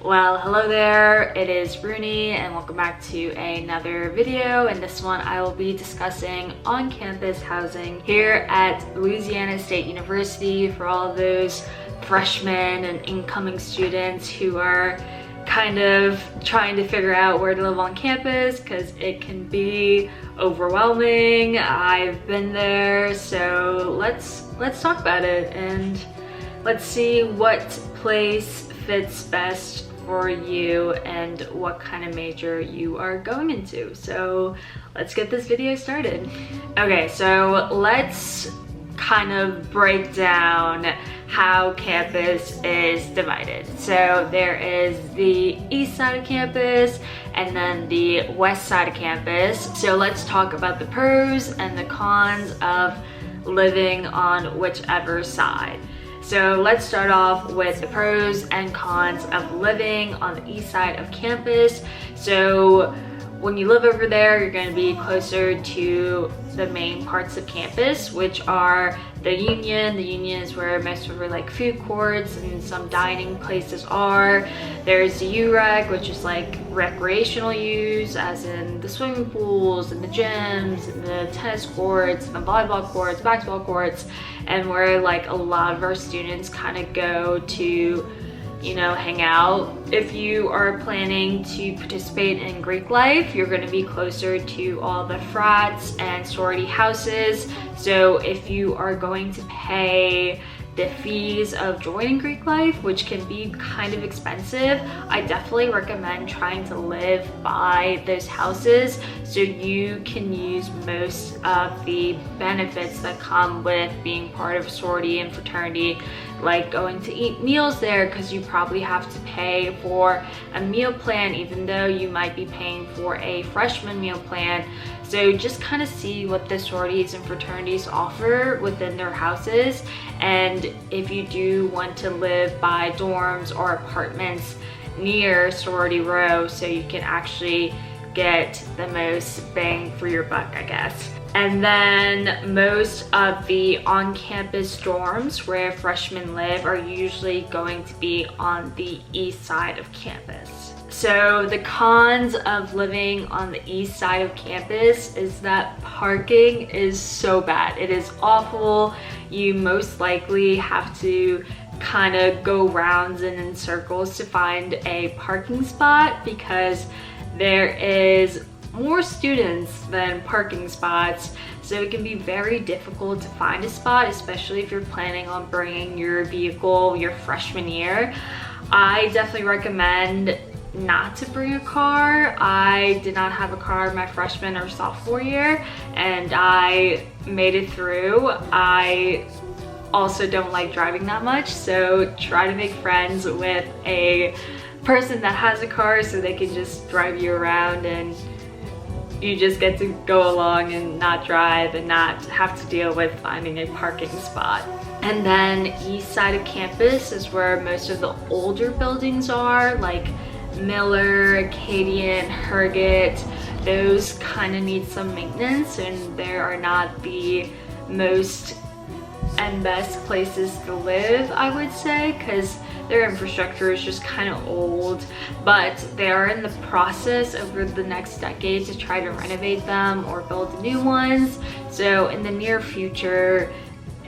Well, hello there, it is Rooney and welcome back to another video. In this one I will be discussing on-campus housing here at Louisiana State University for all those freshmen and incoming students who are kind of trying to figure out where to live on campus because it can be overwhelming. I've been there, so let's talk about it and let's see what place fits best for you and what kind of major you are going into. So let's get this video started. Okay, so let's kind of break down how campus is divided. So there is the east side of campus and then the west side of campus. So let's talk about the pros and the cons of living on whichever side. So let's start off with the pros and cons of living on the east side of campus. So when you live over there, you're going to be closer to the main parts of campus, which are the Union. The Union is where most of our like food courts and some dining places are. There's the UREC, which is like recreational use, as in the swimming pools and the gyms and the tennis courts and the volleyball courts, basketball courts, and where like a lot of our students kind of go to, you know, hang out. If you are planning to participate in Greek life, you're going to be closer to all the frats and sorority houses. So if you are going to pay the fees of joining Greek life, which can be kind of expensive, I definitely recommend trying to live by those houses so you can use most of the benefits that come with being part of sorority and fraternity, like going to eat meals there, because you probably have to pay for a meal plan even though you might be paying for a freshman meal plan. So just kind of see what the sororities and fraternities offer within their houses, and if you do want to live by dorms or apartments near sorority row so you can actually get the most bang for your buck, I guess. And then most of the on-campus dorms where freshmen live are usually going to be on the east side of campus. So the cons of living on the east side of campus is that parking is so bad. It is awful. You most likely have to kind of go rounds and in circles to find a parking spot because there is more students than parking spots, so it can be very difficult to find a spot, especially if you're planning on bringing your vehicle your freshman year. I definitely recommend not to bring a car. I did not have a car my freshman or sophomore year and I made it through. I also don't like driving that much, so try to make friends with a person that has a car so they can just drive you around and you just get to go along and not drive and not have to deal with finding a parking spot. And then east side of campus is where most of the older buildings are, like Miller, Acadian, Herget. Those kind of need some maintenance and there are not the most and best places to live, I would say, because their infrastructure is just kind of old, but they are in the process over the next decade to try to renovate them or build new ones. So in the near future,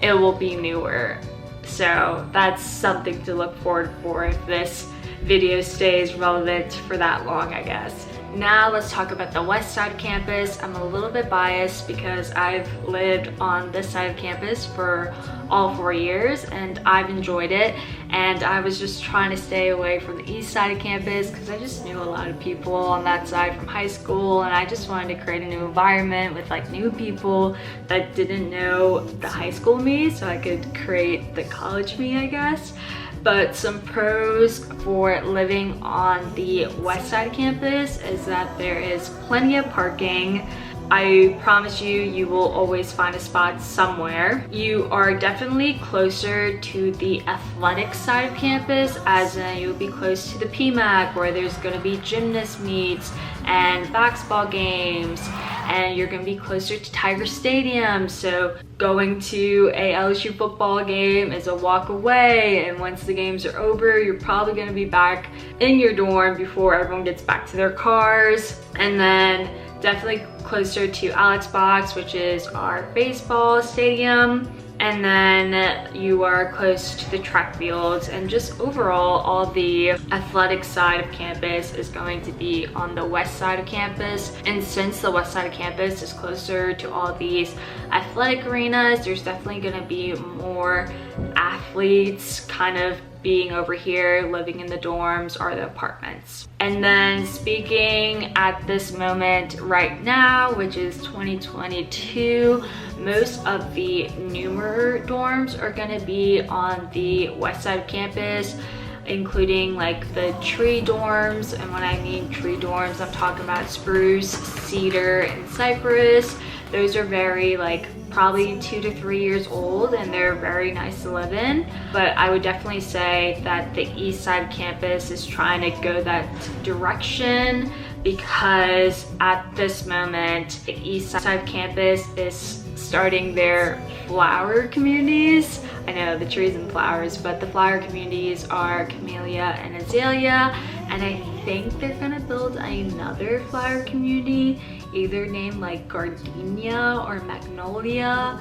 it will be newer. So that's something to look forward for if this video stays relevant for that long, I guess. Now let's talk about the west side of campus. I'm a little bit biased because I've lived on this side of campus for all 4 years and I've enjoyed it, and I was just trying to stay away from the east side of campus because I just knew a lot of people on that side from high school and I just wanted to create a new environment with like new people that didn't know the high school me so I could create the college me, I guess. But some pros for living on the west side of campus is that there is plenty of parking. I promise you, you will always find a spot somewhere. You are definitely closer to the athletic side of campus, as in you'll be close to the PMAC, where there's going to be gymnast meets and basketball games, and you're going to be closer to Tiger Stadium, so going to a LSU football game is a walk away, and once the games are over, you're probably going to be back in your dorm before everyone gets back to their cars. And then definitely closer to Alex Box, which is our baseball stadium. And then you are close to the track fields, and just overall all the athletic side of campus is going to be on the west side of campus. And since the west side of campus is closer to all these athletic arenas, there's definitely going to be more athletes kind of being over here, living in the dorms or the apartments. And then speaking at this moment right now, which is 2022, most of the newer dorms are going to be on the west side of campus, including like the tree dorms. And when I mean tree dorms, I'm talking about Spruce, Cedar, and Cypress. Those are very like probably 2 to 3 years old, and they're very nice to live in. But I would definitely say that the east side campus is trying to go that direction, because at this moment the east side campus is starting their flower communities. I know the trees and flowers, but the flower communities are Camellia and Azalea, and I think they're gonna build another flower community, either named like Gardenia or Magnolia.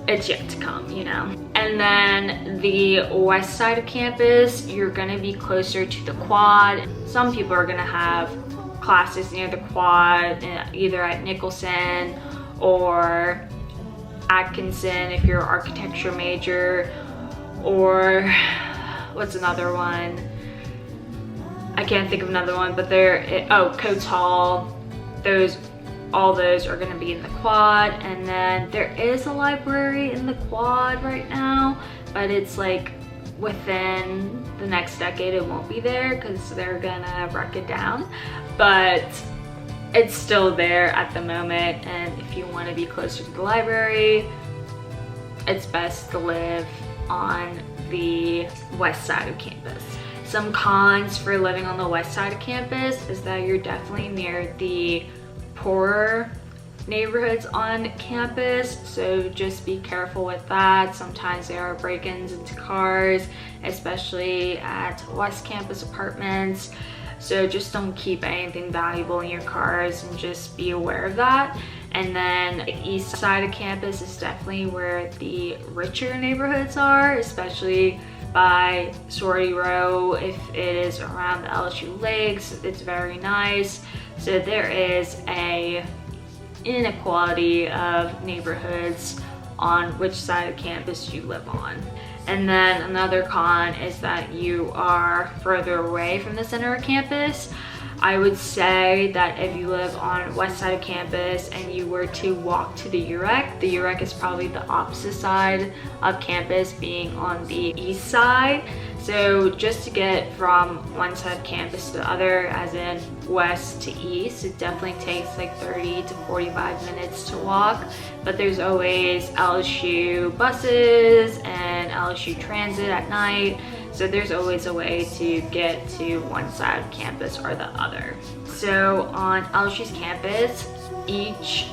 It's yet to come, you know. And then the west side of campus, you're gonna be closer to the quad. Some people are gonna have classes near the quad, either at Nicholson or Atkinson if you're an architecture major, or what's another one? I can't think of another one, but Coates Hall. All those are going to be in the quad. And then there is a library in the quad right now, but it's like within the next decade it won't be there because they're gonna wreck it down, but it's still there at the moment. And if you want to be closer to the library, it's best to live on the west side of campus. Some cons for living on the west side of campus is that you're definitely near the poorer neighborhoods on campus, so just be careful with that. Sometimes there are break-ins into cars, especially at West Campus apartments, so just don't keep anything valuable in your cars and just be aware of that. And then the east side of campus is definitely where the richer neighborhoods are, especially by Sorority Row. If it is around the LSU Lakes, it's very nice. So there is a inequality of neighborhoods on which side of campus you live on. And then another con is that you are further away from the center of campus. I would say that if you live on west side of campus and you were to walk to the UREC is probably the opposite side of campus, being on the east side. So just to get from one side of campus to the other, as in west to east, it definitely takes like 30 to 45 minutes to walk. But there's always LSU buses and LSU transit at night. So there's always a way to get to one side of campus or the other. So on LSU's campus, each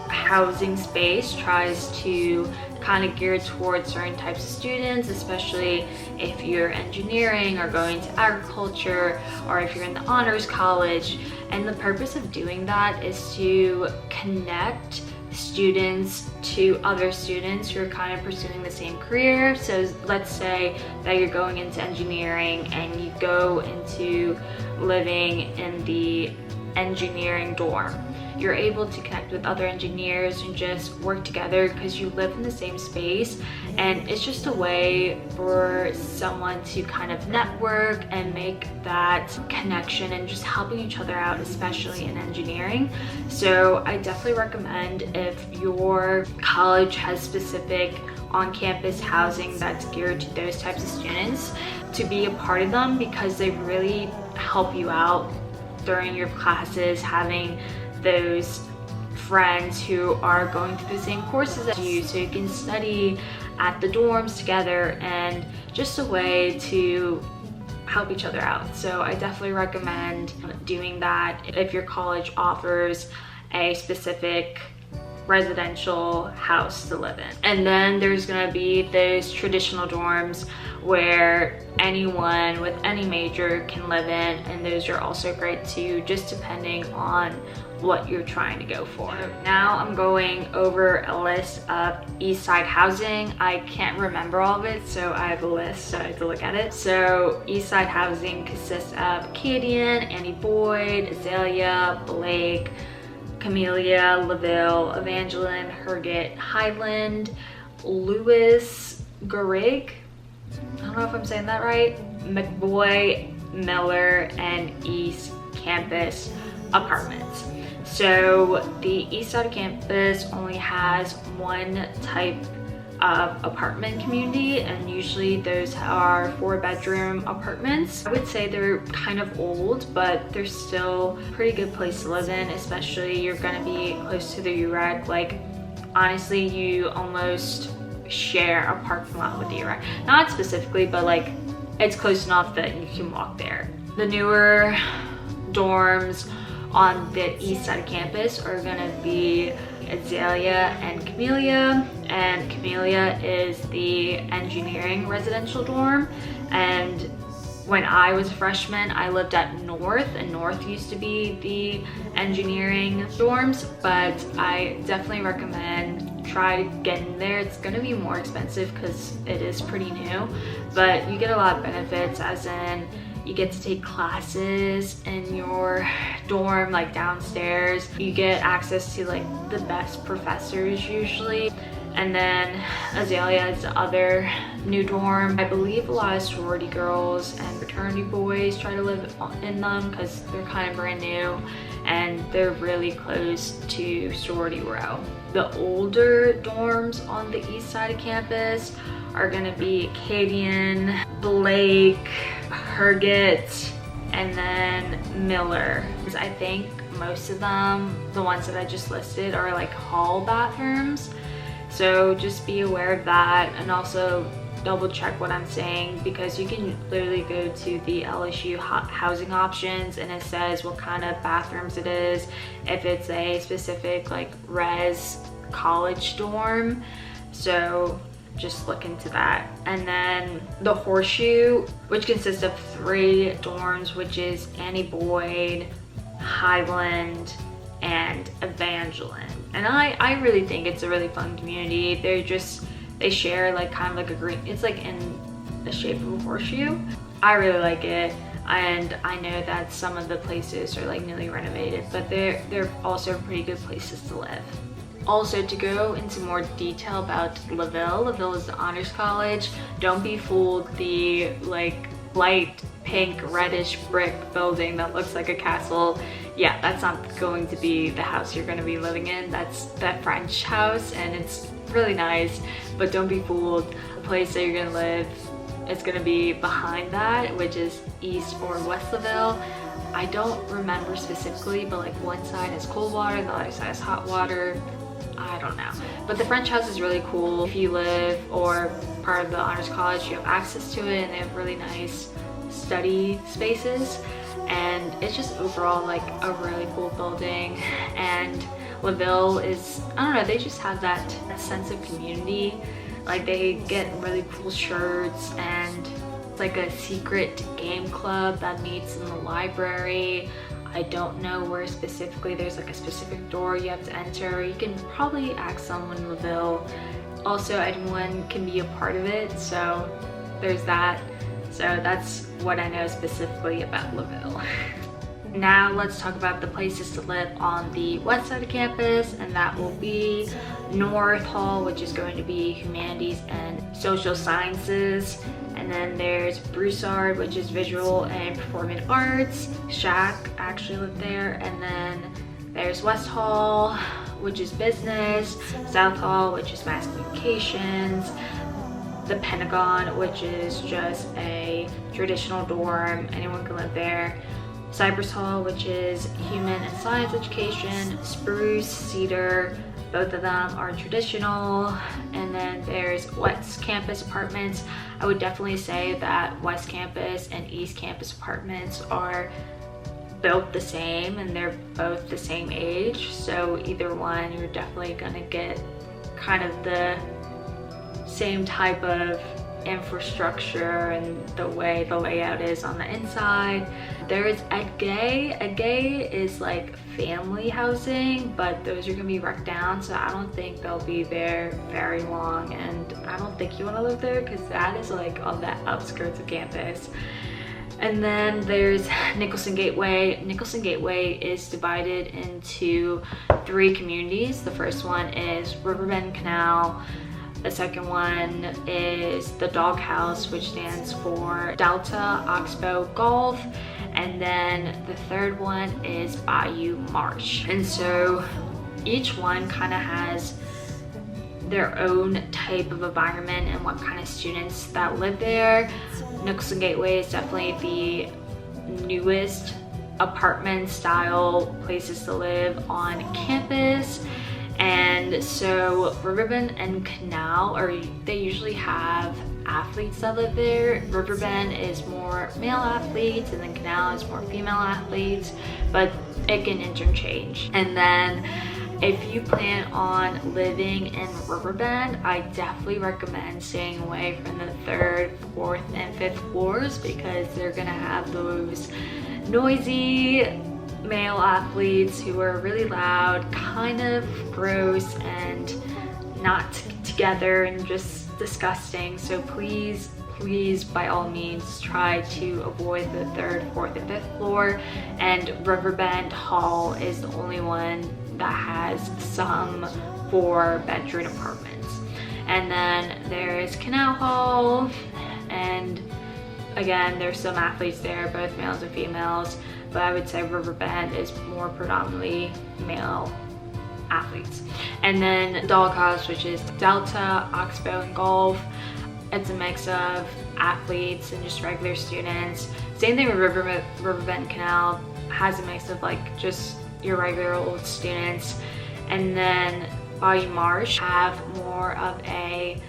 housing space tries to kind of gear towards certain types of students, especially if you're engineering or going to agriculture, or if you're in the honors college. And the purpose of doing that is to connect students to other students who are kind of pursuing the same career. So let's say that you're going into engineering and you go into living in the engineering dorm. You're able to connect with other engineers and just work together because you live in the same space, and it's just a way for someone to kind of network and make that connection and just helping each other out, especially in engineering. So I definitely recommend, if your college has specific on-campus housing that's geared to those types of students, to be a part of them, because they really help you out during your classes, having those friends who are going through the same courses as you, so you can study at the dorms together, and just a way to help each other out. So I definitely recommend doing that if your college offers a specific residential house to live in. And then there's gonna be those traditional dorms where anyone with any major can live in, and those are also great too, just depending on what you're trying to go for. Now I'm going over a list of East Side housing. I can't remember all of it, so I have a list, so I have to look at it. So East Side housing consists of Acadian, Annie Boyd, Azalea, Blake, Camellia, Laville, Evangeline, Herget, Highland, Louise, Garig, I don't know if I'm saying that right, McVoy, Miller, and East Campus apartments. So the East Side campus only has one type of apartment community, and usually those are 4-bedroom apartments. I would say they're kind of old, but they're still a pretty good place to live in, especially you're gonna be close to the UREC. Like honestly, you almost share a parking lot with the UREC. Not specifically, but like it's close enough that you can walk there. The newer dorms on the East Side campus are gonna be Azalea and Camellia, and Camellia is the engineering residential dorm. And when I was a freshman, I lived at North, and North used to be the engineering dorms, but I definitely recommend try to get in there. It's gonna be more expensive because it is pretty new, but you get a lot of benefits, as in you get to take classes in your dorm, like downstairs. You get access to like the best professors usually. And then Azalea is the other new dorm. I believe a lot of sorority girls and fraternity boys try to live in them because they're kind of brand new and they're really close to sorority row. The older dorms on the east side of campus are gonna be Acadian, Blake, Herget, and then Miller. I think most of them, the ones that I just listed, are like hall bathrooms. So just be aware of that, and also double check what I'm saying, because you can literally go to the LSU housing options and it says what kind of bathrooms it is, if it's a specific like res college dorm. So just look into that. And then the Horseshoe, which consists of 3 dorms, which is Annie Boyd, Highland, and Evangeline. And I really think it's a really fun community. They share like kind of like a green, it's like in the shape of a horseshoe. I really like it, and I know that some of the places are like newly renovated, but they're also pretty good places to live. Also, to go into more detail about Laville, Laville is the honors college. Don't be fooled, the like light pink reddish brick building that looks like a castle, yeah, that's not going to be the house you're going to be living in. That's that French house, and it's really nice, but don't be fooled. The place that you're going to live, it's going to be behind that, which is East or West Laville. I don't remember specifically, but like one side has cold water, the other side has hot water. I don't know, but the French house is really cool. If you live or part of the honors college, you have access to it, and they have really nice study spaces, and it's just overall like a really cool building. And Laville is, I don't know, they just have that sense of community. Like they get really cool shirts, and it's like a secret game club that meets in the library. I don't know where specifically, there's like a specific door you have to enter. You can probably ask someone in Laville. Also, anyone can be a part of it, so there's that. So that's what I know specifically about Laville. Now let's talk about the places to live on the west side of campus, and that will be North Hall, which is going to be Humanities and Social Sciences. And then there's Broussard, which is Visual and Performing Arts. Shaq actually lived there. And then there's West Hall, which is Business. South Hall, which is Mass Communications. The Pentagon, which is just a traditional dorm. Anyone can live there. Cypress Hall, which is human and science education, Spruce, Cedar, both of them are traditional, and then there's West Campus apartments. I would definitely say that West Campus and East Campus apartments are built the same and they're both the same age, so either one you're definitely gonna get kind of the same type of infrastructure and the way the layout is on the inside. There's Acadian. Acadian is like family housing, but those are gonna be wrecked down, so I don't think they'll be there very long, and I don't think you want to live there because that is like on the outskirts of campus. And then there's Nicholson Gateway. Nicholson Gateway is divided into 3 communities. The first one is Riverbend Canal. The second one is the Dog House, which stands for Delta Oxbow Golf. And then the third one is Bayou Marsh. And so each one kind of has their own type of environment and what kind of students that live there. Nicholson Gateway is definitely the newest apartment style places to live on campus. And so Riverbend and Canal, they usually have athletes that live there. Riverbend is more male athletes and then Canal is more female athletes, but it can interchange. And then if you plan on living in Riverbend, I definitely recommend staying away from the 3rd, 4th, and 5th floors because they're gonna have those noisy male athletes who are really loud, kind of gross and not together and just disgusting. So please by all means try to avoid the 3rd, 4th, and 5th floor. And Riverbend Hall is the only one that has some 4-bedroom apartments. And then there's Canal Hall, and again there's some athletes there, both males and females, but I would say Riverbend is more predominantly male athletes. And then Dog House, which is Delta, Oxbow, and Golf. It's a mix of athletes and just regular students. Same thing with Riverbend Canal, has a mix of like just your regular old students. And then Bayou Marsh have more of a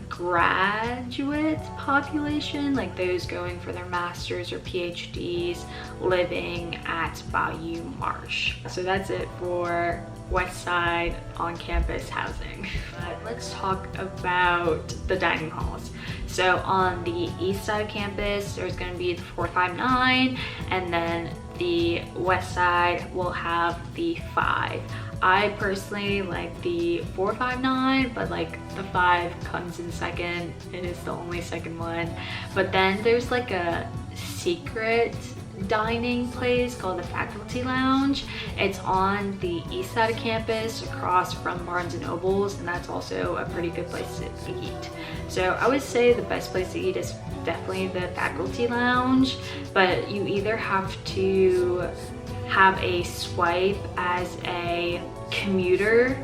graduate population, like those going for their masters or PhDs living at Bayou Marsh. So that's it for West Side on campus housing. But let's talk about the dining halls. So on the east side of campus, there's going to be the 459, and then the west side will have the 5. I personally like the 459, but like the 5 comes in second. It is the only second one. But then there's like a secret dining place called the Faculty Lounge. It's on the east side of campus across from Barnes & Noble's, and that's also a pretty good place to eat. So I would say the best place to eat is definitely the Faculty Lounge, but you either have to have a swipe as a commuter,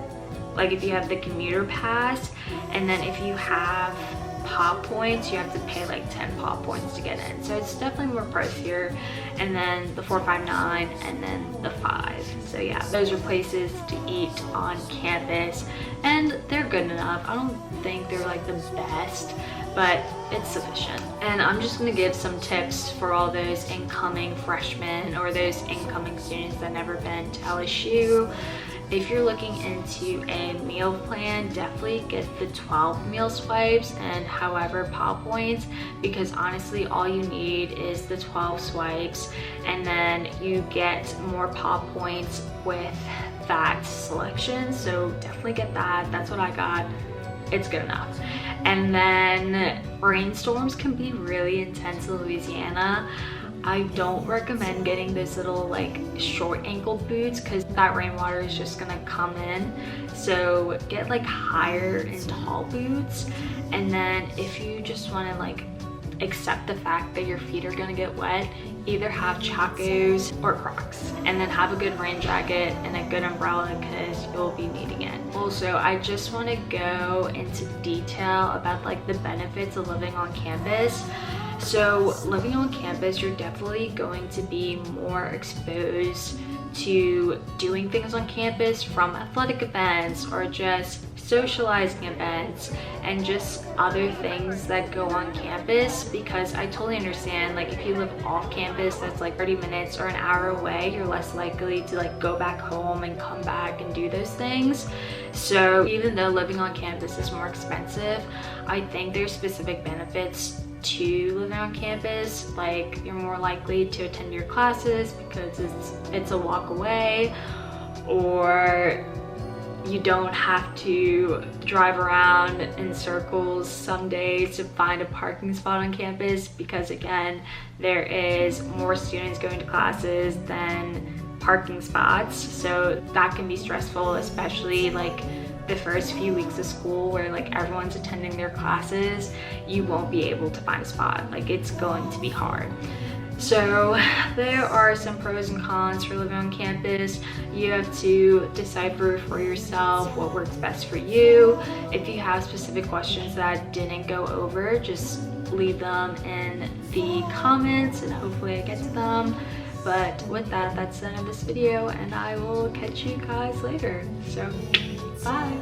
like if you have the commuter pass, and then if you have pop points, you have to pay like 10 pop points to get in. So it's definitely more pricier. And then the 459 and then the 5. So yeah, those are places to eat on campus, and they're good enough. I don't think they're like the best, but it's sufficient. And I'm just gonna give some tips for all those incoming freshmen or those incoming students that never been to LSU. If you're looking into a meal plan, definitely get the 12 meal swipes and however pop points, because honestly all you need is the 12 swipes, and then you get more pop points with that selection. So definitely get that. That's what I got. It's good enough. And then rainstorms can be really intense in Louisiana. I don't recommend getting those little like short ankle boots because that rainwater is just gonna come in. So get like higher and tall boots. And then if you just want to like accept the fact that your feet are gonna get wet, either have Chacos or Crocs, and then have a good rain jacket and a good umbrella because you'll be needing it. Also, I just want to go into detail about like the benefits of living on campus. So living on campus, you're definitely going to be more exposed to doing things on campus, from athletic events or just socializing events and just other things that go on campus, because I totally understand, like, if you live off campus that's like 30 minutes or an hour away, you're less likely to like go back home and come back and do those things. So even though living on campus is more expensive, I think there's specific benefits to living on campus. Like, you're more likely to attend your classes because it's a walk away, or you don't have to drive around in circles some days to find a parking spot on campus, because again, there is more students going to classes than parking spots. So that can be stressful, especially like the first few weeks of school where like everyone's attending their classes. You won't be able to find a spot. Like, it's going to be hard. So there are some pros and cons for living on campus. You have to decipher for yourself what works best for you. If you have specific questions that didn't go over, just leave them in the comments and hopefully I get to them. But with that, that's the end of this video, and I will catch you guys later. So bye.